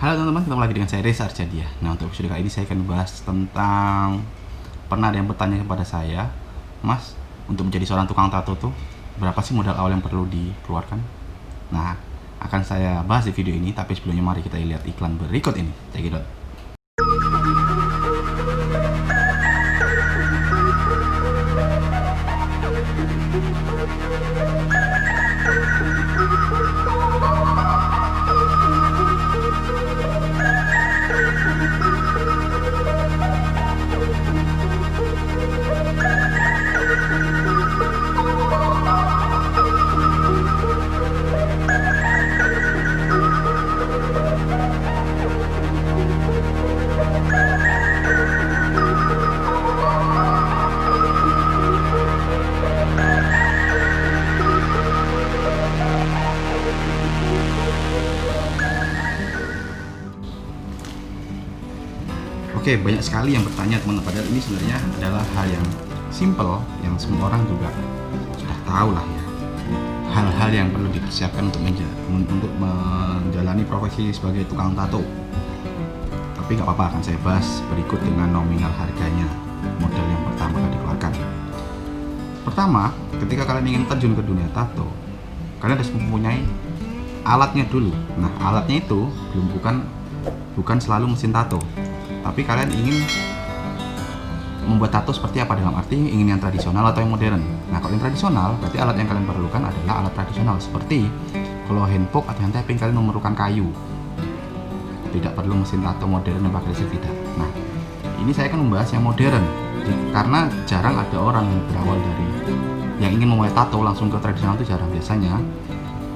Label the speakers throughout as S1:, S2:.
S1: Halo teman-teman, ketemu lagi dengan saya Reza Arcadia. Nah, untuk episode kali ini saya akan bahas tentang pernah ada yang bertanya kepada saya, Mas, untuk menjadi seorang tukang tato tuh berapa sih modal awal yang perlu dikeluarkan? Nah, akan saya bahas di video ini, tapi sebelumnya mari kita lihat iklan berikut ini. Check it out. Oke, banyak sekali yang bertanya teman-teman, padahal ini sebenarnya adalah hal yang simple yang semua orang juga sudah tahu lah ya. Hal-hal yang perlu dipersiapkan untuk menjalani profesi sebagai tukang tato. Tapi nggak apa-apa, akan saya bahas berikut dengan nominal harganya. Modal yang pertama akan dikeluarkan. Pertama, ketika kalian ingin terjun ke dunia tato, kalian harus mempunyai alatnya dulu. Nah, alatnya itu bukan selalu mesin tato, tapi kalian ingin membuat tato seperti apa, dalam arti ingin yang tradisional atau yang modern. Nah, kalau yang tradisional berarti alat yang kalian perlukan adalah alat tradisional, seperti kalau handpoke atau hand tapping kalian memerlukan kayu. Tidak perlu mesin tato modern yang pakai listrik, tidak. Nah, ini saya akan membahas yang modern karena jarang ada orang yang berawal dari yang ingin memulai tato langsung ke tradisional, itu jarang. Biasanya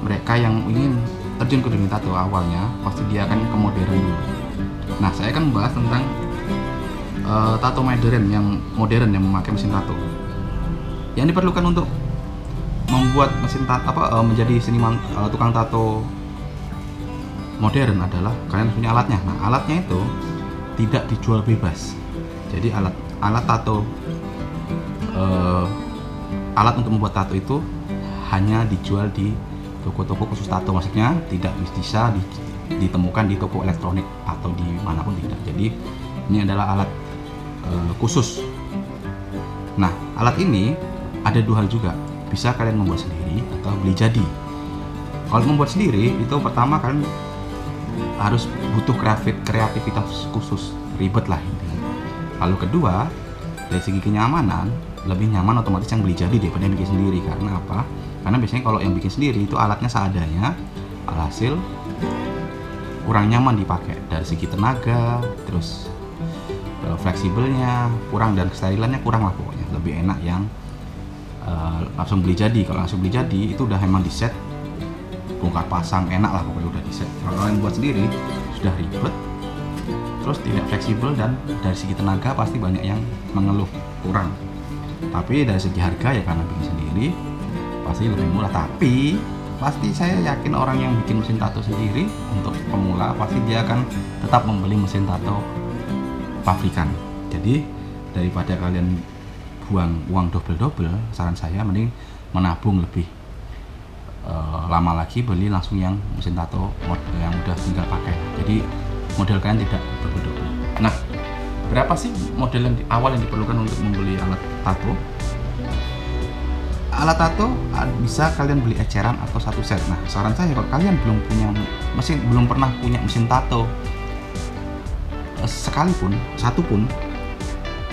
S1: mereka yang ingin terjun ke dunia tato awalnya pasti dia akan ke modern dulu. Nah, saya akan membahas tentang tato modern yang memakai mesin tato. Yang diperlukan untuk membuat mesin tato menjadi seniman tukang tato modern adalah kalian punya alatnya. Nah, alatnya itu tidak dijual bebas. Jadi alat tato alat untuk membuat tato itu hanya dijual di toko-toko khusus tato, maksudnya tidak bisa ditemukan di toko elektronik atau di manapun, tidak. Jadi ini adalah alat khusus. Nah, alat ini ada dua hal juga, bisa kalian membuat sendiri atau beli jadi. Kalau membuat sendiri itu pertama kalian harus butuh kreativitas khusus, ribet lah intinya. Lalu kedua, dari segi kenyamanan, lebih nyaman otomatis yang beli jadi daripada yang bikin sendiri. Karena apa? Karena biasanya kalau yang bikin sendiri itu alatnya seadanya, alhasil kurang nyaman dipakai dari segi tenaga, terus fleksibelnya kurang, dan kesterilannya kurang lah pokoknya. Lebih enak yang langsung beli jadi. Kalau langsung beli jadi itu udah emang di set, bongkar pasang, enak lah pokoknya, udah di set. Kalau yang buat sendiri sudah ribet, terus tidak fleksibel, dan dari segi tenaga pasti banyak yang mengeluh kurang. Tapi dari segi harga ya karena bikin sendiri pasti lebih murah. Tapi pasti saya yakin orang yang bikin mesin tato sendiri untuk pemula pasti dia akan tetap membeli mesin tato pabrikan. Jadi daripada kalian buang uang double, saran saya mending menabung lebih lama lagi, beli langsung yang mesin tato yang udah tinggal pakai. Jadi modal kalian tidak double. Nah, berapa sih modal yang awal yang diperlukan untuk membeli alat tato? Alat tato bisa kalian beli eceran atau satu set. Nah, saran saya kalau kalian belum pernah punya mesin tato sekalipun, satu pun,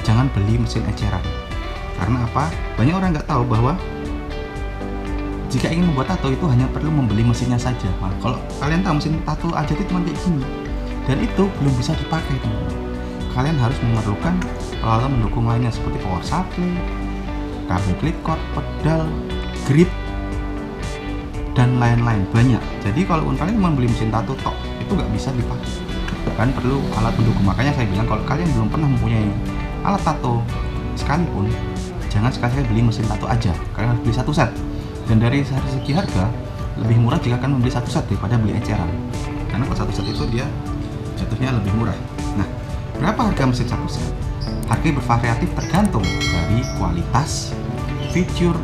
S1: jangan beli mesin eceran. Karena apa? Banyak orang nggak tahu bahwa jika ingin membuat tato itu hanya perlu membeli mesinnya saja. Nah, kalau kalian tahu mesin tato aja itu cuma kayak gini, dan itu belum bisa dipakai, teman-teman. Kalian harus memerlukan peralatan mendukung lainnya seperti power supply, kabel clip cord, pedal, grip, dan lain-lain, banyak. Jadi kalau kalian membeli mesin tato tok itu nggak bisa dipakai, kalian perlu alat pendukung. Makanya saya bilang kalau kalian belum pernah mempunyai alat tato sekalipun, jangan sekali-kali beli mesin tato aja, kalian harus beli satu set. Dan dari segi harga lebih murah jika kalian membeli satu set daripada beli eceran, karena kalau satu set itu dia jatuhnya lebih murah. Nah, berapa harga mesin satu set? Harganya bervariatif tergantung dari kualitas, fitur,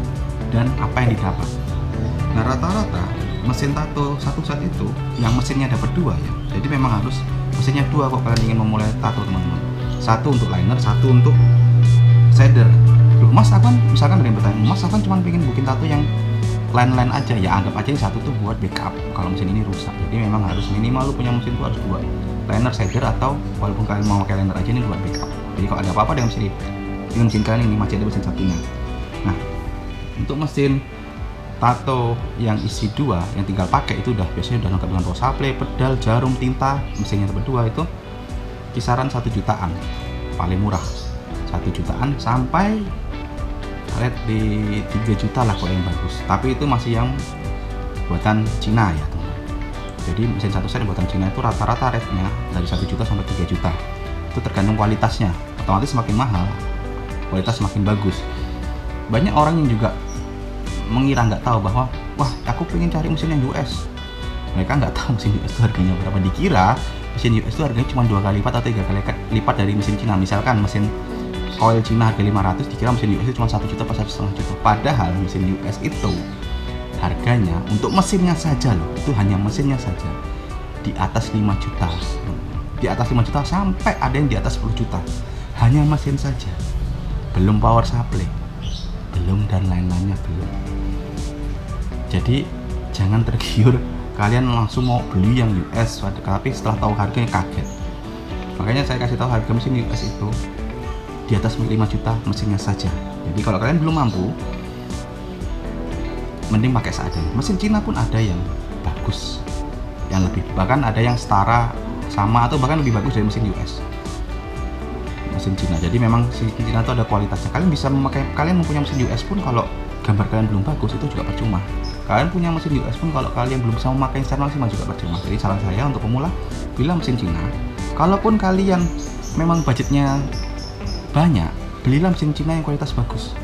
S1: dan apa yang didapat. Nah, rata-rata mesin tato satu set itu yang mesinnya dapat 2 ya. Jadi memang harus mesinnya 2 kok kalian ingin memulai tato teman-teman. Satu untuk liner, satu untuk shader. Loh mas, aku kan misalkan ada yang bertanya, mas aku kan cuma pengen bikin tato yang line-line aja. Ya anggap aja yang satu tuh buat backup kalau mesin ini rusak. Jadi memang harus minimal lu punya mesin itu harus 2, liner, shader, atau walaupun kalian mau pakai liner aja ini buat backup. Jadi kalau ada apa-apa dengan mesin kalian ini masih ada mesin satunya. Nah, untuk mesin tato yang isi 2 yang tinggal pakai itu biasanya udah lengkap dengan power supply, pedal, jarum, tinta. Mesinnya berdua itu kisaran 1 jutaan paling murah, 1 jutaan sampai rate di 3 juta lah kalau yang bagus. Tapi itu masih yang buatan Cina ya teman. Jadi mesin satu set buatan Cina itu rata-rata rate-nya dari 1 juta sampai 3 juta. Itu tergantung kualitasnya. Otomatis semakin mahal, kualitas semakin bagus. Banyak orang yang juga mengira nggak tahu bahwa wah aku pengen cari mesin yang US. Mereka nggak tahu mesin US itu harganya berapa. Dikira mesin US itu harganya cuma 2 kali lipat atau 3 kali lipat dari mesin Cina. Misalkan mesin coil Cina harga 500, dikira mesin US itu cuma 1 juta atau 1,5 juta. Padahal mesin US itu harganya untuk mesinnya saja loh, itu hanya mesinnya saja di atas 5 juta. Di atas 5 juta sampai ada yang di atas 10 juta. Hanya mesin saja. Belum power supply. Belum dan lain-lainnya belum. Jadi jangan tergiur kalian langsung mau beli yang US, tapi setelah tahu harganya kaget. Makanya saya kasih tahu harga mesin US itu di atas 5 juta mesinnya saja. Jadi kalau kalian belum mampu, mending pakai seadanya. Mesin Cina pun ada yang bagus, yang lebih, bahkan ada yang setara sama atau bahkan lebih bagus dari mesin US. Mesin Cina. Jadi memang mesin Cina itu ada kualitasnya. Kalian mempunyai mesin US pun kalau gambar kalian belum bagus itu juga percuma. Kalian punya mesin US pun kalau kalian belum bisa memakai secara maksimal juga percuma. Jadi saran saya untuk pemula, bila mesin Cina, kalaupun kalian memang budgetnya banyak, belilah mesin Cina yang kualitas bagus.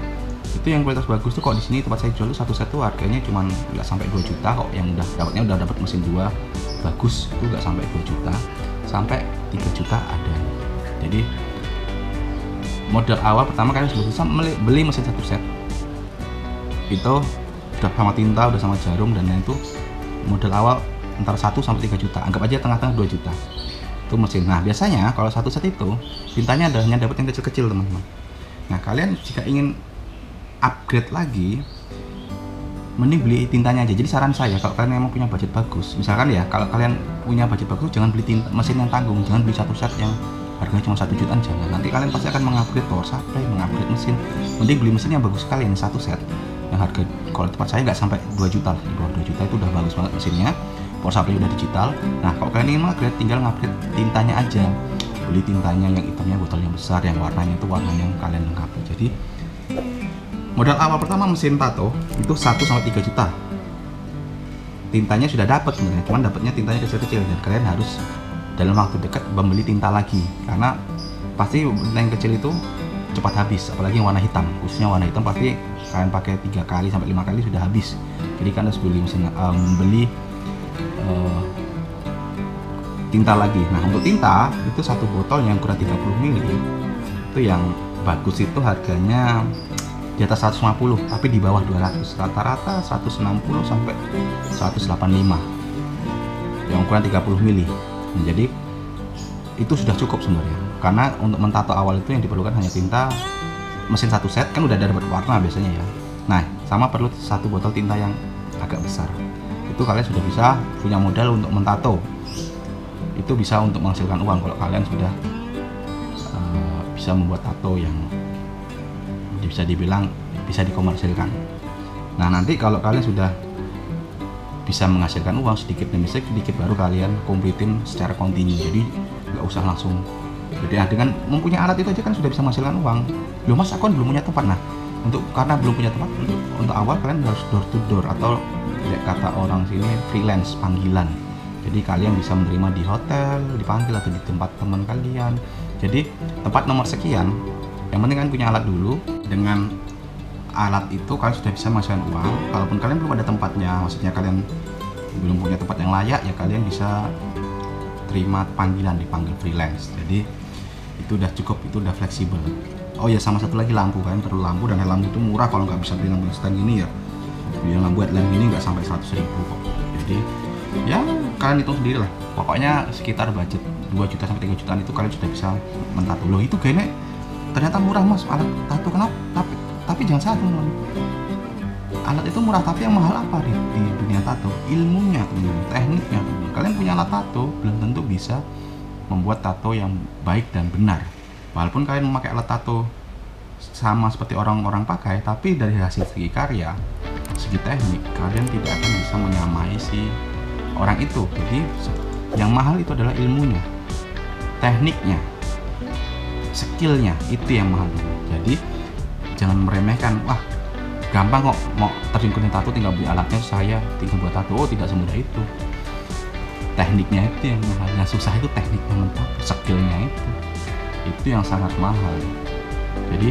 S1: Itu yang kualitas bagus tuh kok di sini tempat saya jual tuh satu set tuh harganya cuma nggak sampai 2 juta kok. Yang udah dapat mesin 2 bagus itu nggak sampai 2 juta, sampai 3 juta ada. Jadi modal awal pertama kalian sudah bisa beli mesin satu set itu udah sama tinta, udah sama jarum dan lain itu modal awal antara 1 sampai 3 juta. Anggap aja tengah-tengah 2 juta. Itu mesin. Nah, biasanya kalau satu set itu tintanya hanya dapat yang kecil-kecil, teman-teman. Nah, kalian jika ingin upgrade lagi mending beli tintanya aja. Jadi saran saya kalau kalian memang punya budget bagus, misalkan ya kalau kalian punya budget bagus jangan beli mesin yang tanggung, jangan beli satu set yang harganya cuma 1 jutaan, jangan. Nanti kalian pasti akan mengupgrade power supply, mengupgrade mesin. Mending beli mesin yang bagus sekali, yang satu set yang harga kalau tempat saya nggak sampai 2 juta, di bawah 2 juta itu udah bagus banget mesinnya, power supply udah digital. Nah kalau kalian ingin mengupgrade tinggal ngupgrade tintanya aja, beli tintanya yang hitamnya botol yang besar, yang warnanya itu warna yang kalian lengkapi. Jadi modal awal pertama mesin tato itu 1 sampai 3 juta. Tintanya sudah dapat sebenarnya, cuman dapatnya tintanya kecil-kecil dan kalian harus dalam waktu dekat membeli tinta lagi karena pasti tinta yang kecil itu cepat habis, apalagi yang warna hitam. Khususnya warna hitam pasti kalian pakai 3 kali sampai 5 kali sudah habis. Jadi kalian harus beli tinta lagi. Nah untuk tinta itu satu botol yang kurang 30 ml itu yang bagus itu harganya di atas 150 tapi di bawah 200, rata-rata 160 sampai 185 yang ukuran 30 ml. Nah, jadi itu sudah cukup sebenarnya karena untuk mentato awal itu yang diperlukan hanya tinta, mesin satu set kan udah ada dapat warna biasanya ya. Nah sama perlu satu botol tinta yang agak besar. Itu kalian sudah bisa punya modal untuk mentato. Itu bisa untuk menghasilkan uang kalau kalian sudah bisa membuat tato yang bisa dibilang bisa dikomersilkan. Nah nanti kalau kalian sudah bisa menghasilkan uang sedikit demi sedikit baru kalian komplitin secara kontinu. Jadi nggak usah langsung. Jadi dengan mempunyai alat itu aja kan sudah bisa menghasilkan uang. Loh mas aku kan belum punya tempat. Nah karena belum punya tempat untuk awal kalian harus door to door atau kata orang sini freelance panggilan. Jadi kalian bisa menerima di hotel, dipanggil atau di tempat teman kalian. Jadi tempat nomor sekian. Yang penting kalian punya alat dulu. Dengan alat itu kalian sudah bisa menghasilkan uang. Kalaupun kalian belum ada tempatnya, maksudnya kalian belum punya tempat yang layak, ya kalian bisa terima panggilan, dipanggil freelance. Jadi itu udah cukup, itu udah fleksibel. Oh ya sama satu lagi lampu, kalian perlu lampu dan lampu itu murah kalau nggak bisa beli lampu instan gini ya. Yang membuat lem ini nggak sampai 100.000 kok. Jadi ya kalian hitung sendiri lah. Pokoknya sekitar budget 2 juta sampai 3 jutaan itu kalian sudah bisa mentato. Loh itu kayaknya ternyata murah mas alat tato, kenapa? Tapi jangan salah teman-teman. Alat itu murah, tapi yang mahal apa di dunia tato? Ilmunya teman-teman, tekniknya teman-teman. Kalian punya alat tato belum tentu bisa membuat tato yang baik dan benar. Walaupun kalian memakai alat tato sama seperti orang-orang pakai, tapi dari hasil segi karya, segi teknik, kalian tidak akan bisa menyamai si orang itu. Jadi yang mahal itu adalah ilmunya, tekniknya, skillnya, itu yang mahal. Jadi jangan meremehkan, wah gampang kok mau terjun ke tato tinggal beli alatnya, saya tinggal buat tato. Oh tidak semudah itu. Tekniknya itu yang mahal, yang susah itu tekniknya mentato, skillnya itu yang sangat mahal. Jadi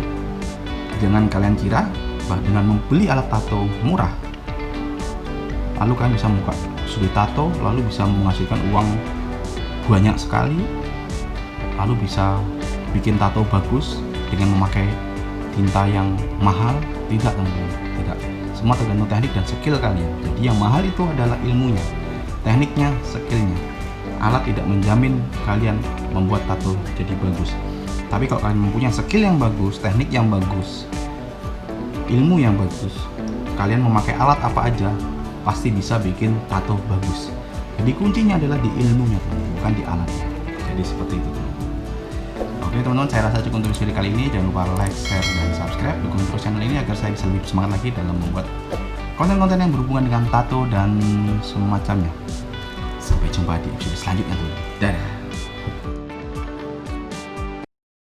S1: jangan kalian kira bahwa dengan membeli alat tato murah lalu kalian bisa buka studi tato, lalu bisa menghasilkan uang banyak sekali, lalu bisa bikin tato bagus dengan memakai tinta yang mahal. Tidak teman-teman, tidak. Semua tergantung teknik dan skill kalian. Jadi yang mahal itu adalah ilmunya, tekniknya, skillnya. Alat tidak menjamin kalian membuat tato jadi bagus. Tapi kalau kalian mempunyai skill yang bagus, teknik yang bagus, ilmu yang bagus, kalian memakai alat apa aja pasti bisa bikin tato bagus. Jadi kuncinya adalah di ilmunya teman-teman, bukan di alatnya. Jadi seperti itu teman-teman. Oke teman-teman, saya rasa cukup untuk video kali ini. Jangan lupa like, share, dan subscribe. Dukung terus channel ini agar saya bisa lebih semangat lagi dalam membuat konten-konten yang berhubungan dengan tato dan semacamnya. Sampai jumpa di episode selanjutnya teman-teman. Dadah.